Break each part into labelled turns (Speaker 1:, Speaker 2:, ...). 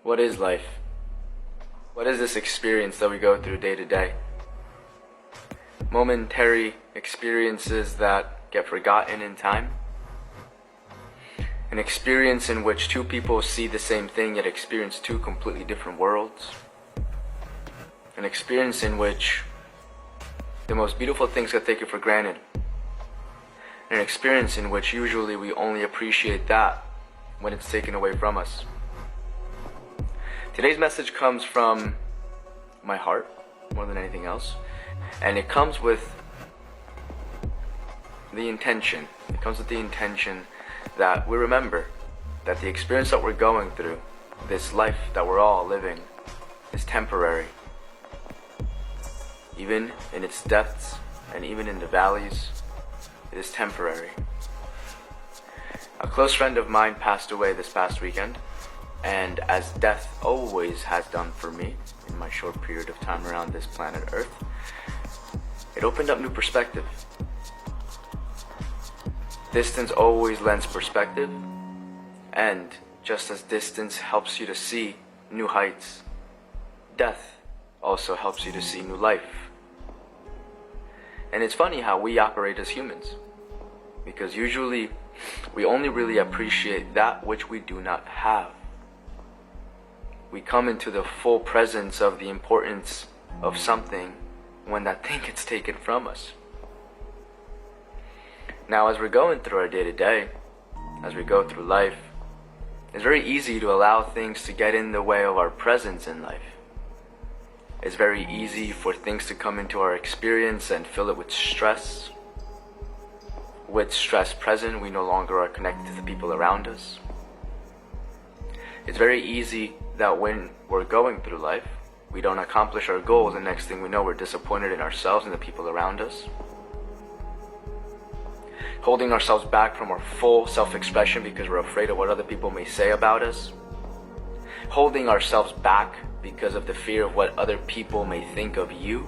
Speaker 1: What is life? What is this experience that we go through day to day? Momentary experiences that get forgotten in time? An experience in which two people see the same thing yet experience two completely different worlds? An experience in which the most beautiful things get taken for granted. An experience in which usually we only appreciate that when it's taken away from us. Today's message comes from my heart more than anything else, and it comes with the intention. It comes with the intention that we remember that the experience that we're going through, this life that we're all living, is temporary. Even in its depths and even in the valleys, it is temporary. A close friend of mine passed away this past weekend, and as death always has done for me in my short period of time around this planet Earth, it opened up new perspective. Distance always lends perspective, and just as distance helps you to see new heights, death also helps you to see new life. And it's funny how we operate as humans, because usually we only really appreciate that which we do not have. We come into the full presence of the importance of something when that thing gets taken from us. Now, as we're going through our day-to-day, as we go through life, it's very easy to allow things to get in the way of our presence in life. It's very easy for things to come into our experience and fill it with stress. With stress present, we no longer are connected to the people around us. It's very easy that when we're going through life, we don't accomplish our goals, and next thing we know, we're disappointed in ourselves and the people around us. Holding ourselves back from our full self-expression because we're afraid of what other people may say about us. Holding ourselves back because of the fear of what other people may think of you.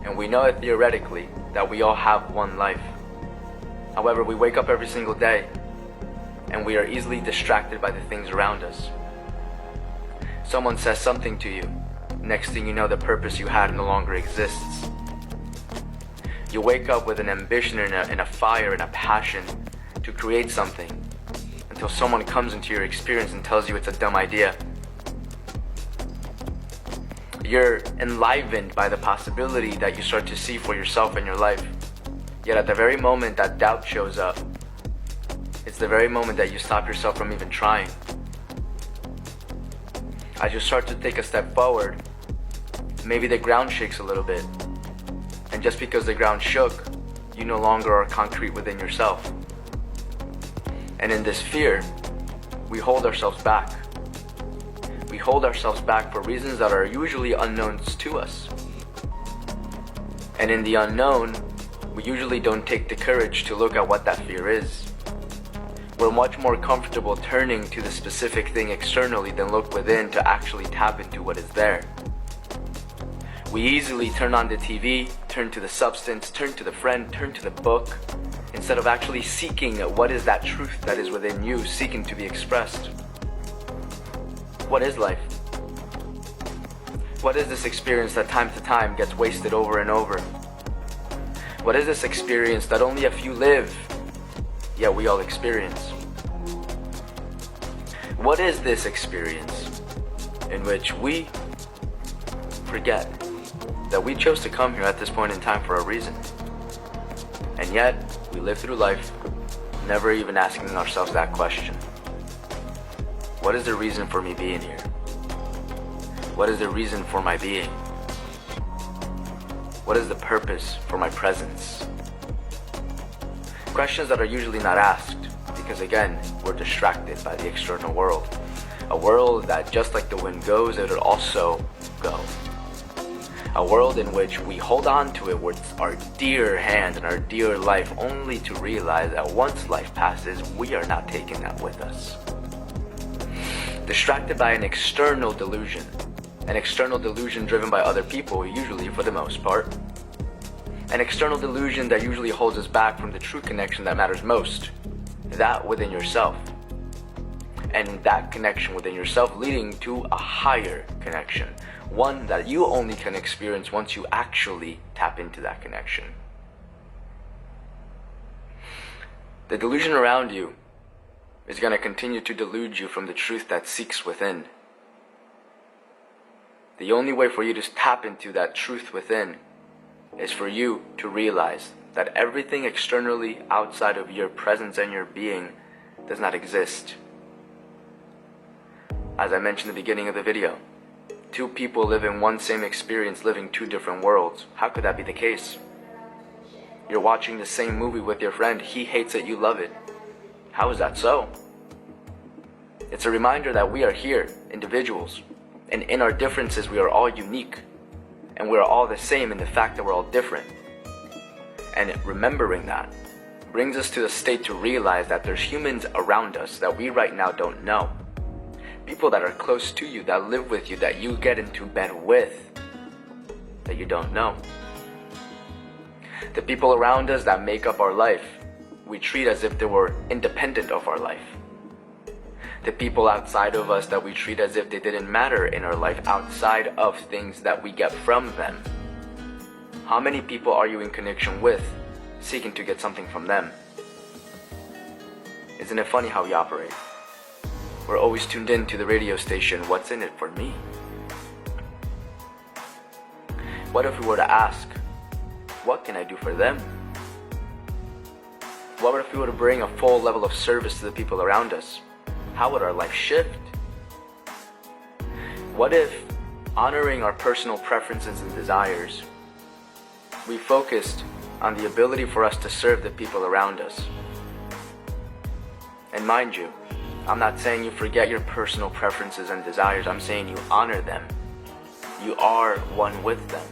Speaker 1: And we know it theoretically that we all have one life. However, we wake up every single day and we are easily distracted by the things around us. Someone says something to you. Next thing you know, the purpose you had no longer exists. You wake up with an ambition and a fire and a passion to create something until someone comes into your experience and tells you it's a dumb idea. You're enlivened by the possibility that you start to see for yourself in your life. Yet at the very moment that doubt shows up, it's the very moment that you stop yourself from even trying. As you start to take a step forward, maybe the ground shakes a little bit. And just because the ground shook, you no longer are concrete within yourself. And in this fear, we hold ourselves back. We hold ourselves back for reasons that are usually unknowns to us. And in the unknown, we usually don't take the courage to look at what that fear is. We're much more comfortable turning to the specific thing externally than look within to actually tap into what is there. We easily turn on the TV, turn to the substance, turn to the friend, turn to the book, instead of actually seeking what is that truth that is within you, seeking to be expressed. What is life? What is this experience that time to time gets wasted over and over? What is this experience that only a few live, yet we all experience? What is this experience in which we forget that we chose to come here at this point in time for a reason, and yet we live through life never even asking ourselves that question? What is the reason for me being here? What is the reason for my being? What is the purpose for my presence? Questions that are usually not asked because, again, we're distracted by the external world. A world that, just like the wind goes, it will also go. A world in which we hold on to it with our dear hand and our dear life, only to realize that once life passes, we are not taking that with us. Distracted by an external delusion driven by other people, usually for the most part. An external delusion that usually holds us back from the true connection that matters most, that within yourself. And that connection within yourself leading to a higher connection, one that you only can experience once you actually tap into that connection. The delusion around you is going to continue to delude you from the truth that seeks within. The only way for you to tap into that truth within is for you to realize that everything externally outside of your presence and your being does not exist. As I mentioned at the beginning of the video, two people live in one same experience, living two different worlds. How could that be the case? You're watching the same movie with your friend. He hates it, you love it. How is that so? It's a reminder that we are here, individuals, and in our differences we are all unique, and we are all the same in the fact that we're all different. And remembering that brings us to the state to realize that there's humans around us that we right now don't know. People that are close to you, that live with you, that you get into bed with, that you don't know. The people around us that make up our life, we treat as if they were independent of our life. The people outside of us that we treat as if they didn't matter in our life, outside of things that we get from them. How many people are you in connection with, seeking to get something from them? Isn't it funny how we operate? We're always tuned in to the radio station, what's in it for me? What if we were to ask, what can I do for them? What if we were to bring a full level of service to the people around us? How would our life shift? What if, honoring our personal preferences and desires, we focused on the ability for us to serve the people around us? And mind you, I'm not saying you forget your personal preferences and desires. I'm saying you honor them. You are one with them,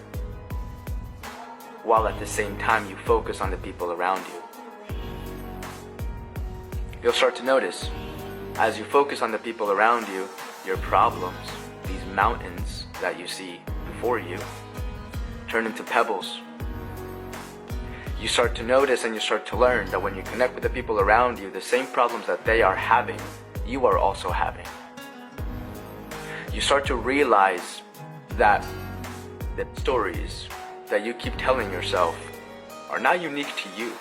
Speaker 1: while at the same time you focus on the people around you. You'll start to notice, as you focus on the people around you, your problems, these mountains that you see before you, turn into pebbles. You start to notice and you start to learn that when you connect with the people around you, the same problems that they are having, you are also having. You start to realize that the stories that you keep telling yourself are not unique to you.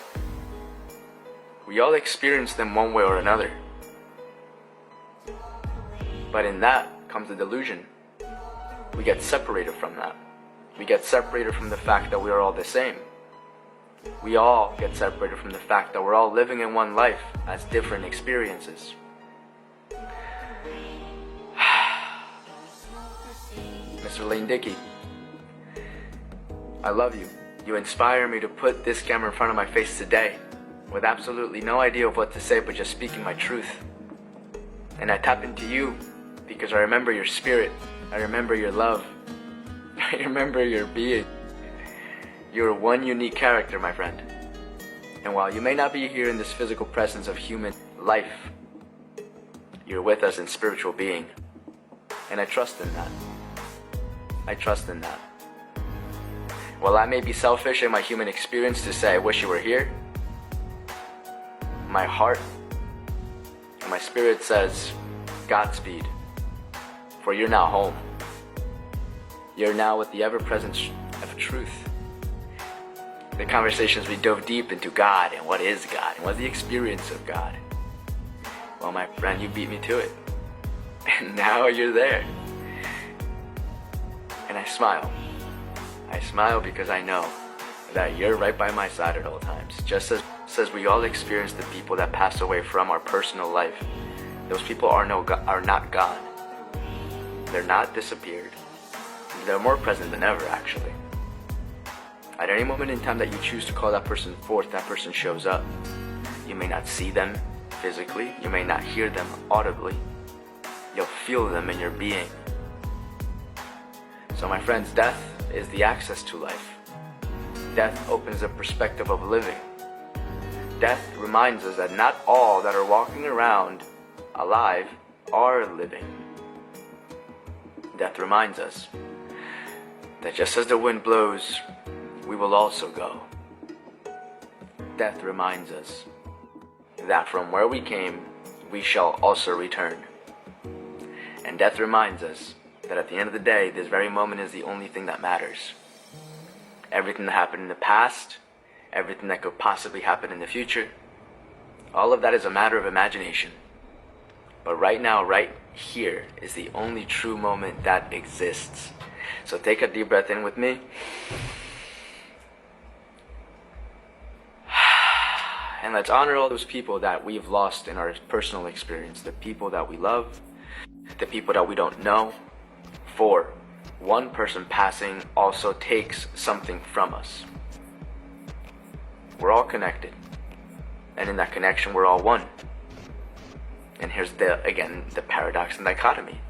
Speaker 1: We all experience them one way or another. But in that comes the delusion. We get separated from that. We get separated from the fact that we are all the same. We all get separated from the fact that we're all living in one life as different experiences. Mr. Lane Dickey, I love you. You inspire me to put this camera in front of my face today with absolutely no idea of what to say but just speaking my truth. And I tap into you because I remember your spirit. I remember your love. I remember your being. You're one unique character, my friend. And while you may not be here in this physical presence of human life, you're with us in spiritual being. And I trust in that. I trust in that. While I may be selfish in my human experience to say I wish you were here, my heart and my spirit says Godspeed, for you're now home. You're now with the ever-present of truth. The conversations we dove deep into God and what is God and what's the experience of God. Well, my friend, you beat me to it. And now you're there. And I smile. I smile because I know that you're right by my side at all times. Just as we all experience the people that pass away from our personal life, those people are not gone. They're not disappeared. They're more present than ever, actually. At any moment in time that you choose to call that person forth, that person shows up. You may not see them physically. You may not hear them audibly. You'll feel them in your being. So my friends, death is the access to life. Death opens the perspective of living. Death reminds us that not all that are walking around alive are living. Death reminds us that just as the wind blows, we will also go. death reminds us that from where we came, we shall also return. And death reminds us that at the end of the day, this very moment is the only thing that matters. Everything that happened in the past, everything that could possibly happen in the future, all of that is a matter of imagination. But right now, right here, is the only true moment that exists. So take a deep breath in with me. And let's honor all those people that we've lost in our personal experience, the people that we love, the people that we don't know. For one person passing also takes something from us. We're all connected. And in that connection, we're all one. And here's the paradox and dichotomy.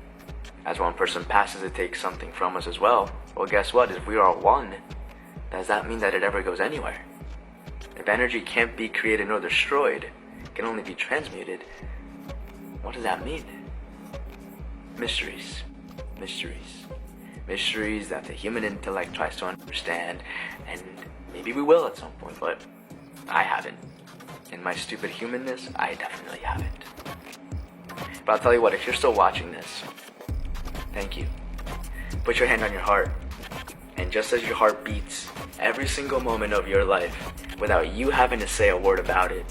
Speaker 1: As one person passes, it takes something from us as well. Well, guess what? If we are one, does that mean that it ever goes anywhere? If energy can't be created nor destroyed, it can only be transmuted, what does that mean? Mysteries. Mysteries. Mysteries that the human intellect tries to understand, and maybe we will at some point, but I haven't. In my stupid humanness, I definitely haven't. But I'll tell you what, if you're still watching this, thank you. Put your hand on your heart, and just as your heart beats every single moment of your life without you having to say a word about it,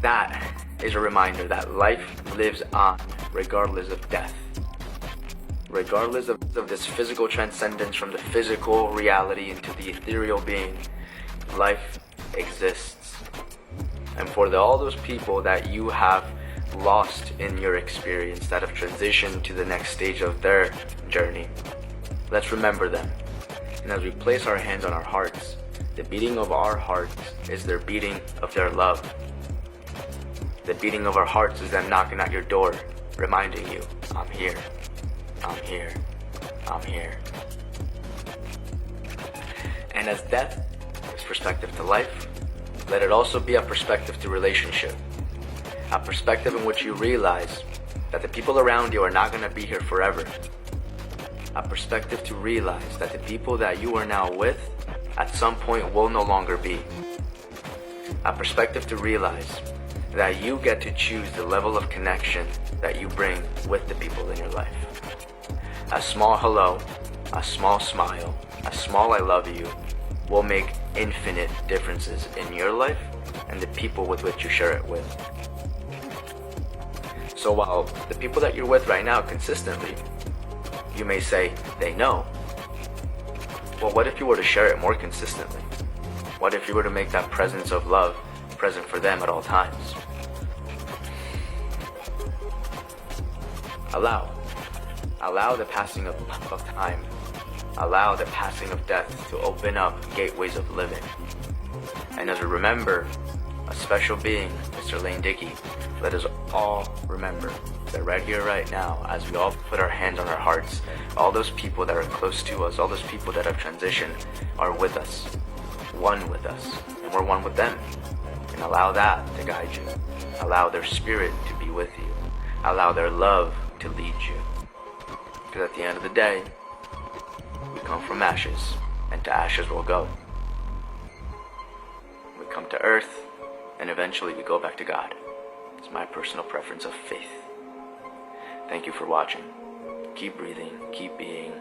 Speaker 1: that is a reminder that life lives on regardless of death. Regardless of this physical transcendence from the physical reality into the ethereal being, life exists. And for all those people that you have lost in your experience, that have transitioned to the next stage of their journey, let's remember them. And as we place our hands on our hearts, the beating of our hearts is their beating of their love. The beating of our hearts is them knocking at your door, reminding you, I'm here, I'm here, I'm here. And as death is perspective to life, let it also be a perspective to relationship. A perspective in which you realize that the people around you are not going to be here forever. A perspective to realize that the people that you are now with at some point will no longer be. A perspective to realize that you get to choose the level of connection that you bring with the people in your life. A small hello, a small smile, a small I love you will make infinite differences in your life and the people with which you share it with. So while the people that you're with right now consistently, you may say they know, well, what if you were to share it more consistently? What if you were to make that presence of love present for them at all times? Allow the passing of time. Allow the passing of death to open up gateways of living. And as we remember a special being, Mr. Lane Dickey, let us all remember that right here, right now, as we all put our hands on our hearts, all those people that are close to us, all those people that have transitioned are with us, one with us, and we're one with them. And allow that to guide you. Allow their spirit to be with you. Allow their love to lead you. Because at the end of the day, we come from ashes, and to ashes we'll go. We come to earth, and eventually we go back to God. It's my personal preference of faith. Thank you for watching. Keep breathing, keep being,